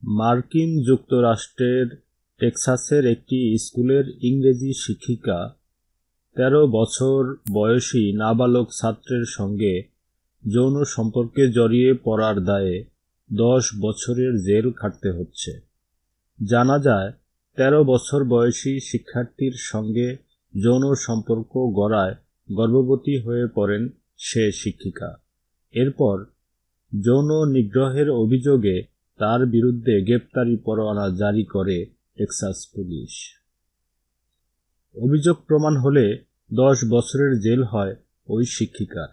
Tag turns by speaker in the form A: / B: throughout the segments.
A: মার্কিন যুক্তরাষ্ট্রের টেক্সাসের একটি স্কুলের ইংরেজি শিক্ষিকা ১৩ বছর বয়সী নাবালক ছাত্রের সঙ্গে যৌন সম্পর্কে জড়িয়ে পড়ার দায়ে ১০ বছরের জেল খাটতে হচ্ছে। জানা যায়, ১৩ বছর বয়সী শিক্ষার্থীর সঙ্গে যৌন সম্পর্ক গড়ায় গর্ভবতী হয়ে পড়েন সে শিক্ষিকা। এরপর যৌন নিগ্রহের অভিযোগে তার বিরুদ্ধে গ্রেপ্তারি পরোয়ানা জারি করে টেক্সাস পুলিশ। অভিযোগ প্রমাণ হলে ১০ বছরের জেল হয় ওই শিক্ষিকার।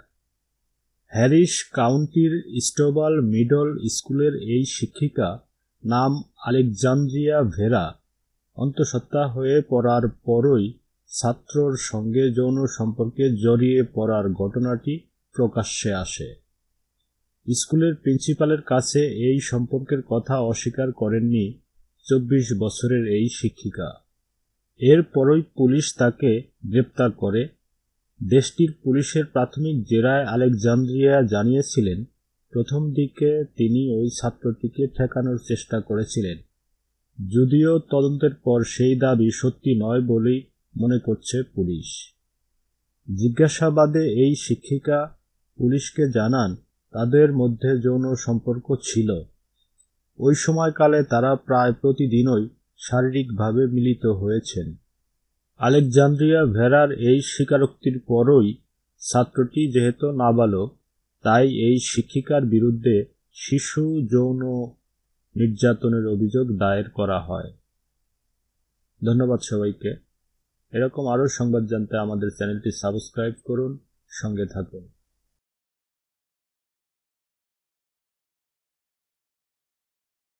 A: হ্যারিস কাউন্টির স্টোবাল মিডল স্কুলের এই শিক্ষিকা, নাম আলেকজান্দ্রিয়া ভেরা, অন্তঃসত্ত্বা হয়ে পড়ার পরই ছাত্রর সঙ্গে যৌন সম্পর্কে জড়িয়ে পড়ার ঘটনাটি প্রকাশ্যে আসে। স্কুলের প্রিন্সিপালের কাছে এই সম্পর্কের কথা অস্বীকার করেননি ২৪ বছরের এই শিক্ষিকা। এরপরই পুলিশ তাকে গ্রেপ্তার করে। দেশটির পুলিশের প্রাথমিক জেরায় আলেকজান্দ্রিয়া জানিয়েছিলেন, প্রথম দিকে তিনি ওই ছাত্রটিকে ঠেকানোর চেষ্টা করেছিলেন, যদিও তদন্তের পর সেই দাবি সত্যি নয় বলেই মনে করছে পুলিশ। জিজ্ঞাসাবাদে এই শিক্ষিকা পুলিশকে জানান, তাদের মধ্যে যৌন সম্পর্ক ছিল। ওই সময়কালে তারা প্রায় প্রতিদিনই শারীরিকভাবে মিলিত হয়েছেন। আলেকজান্দ্রিয়া ভেরার এই স্বীকারোক্তির পরই ছাত্রটি যেহেতু নাবালক, তাই এই শিক্ষিকার বিরুদ্ধে শিশু যৌন নির্যাতনের অভিযোগ দায়ের করা হয়। ধন্যবাদ সবাইকে। এরকম আরও সংবাদ জানতে আমাদের চ্যানেলটি সাবস্ক্রাইব করুন, সঙ্গে থাকুন।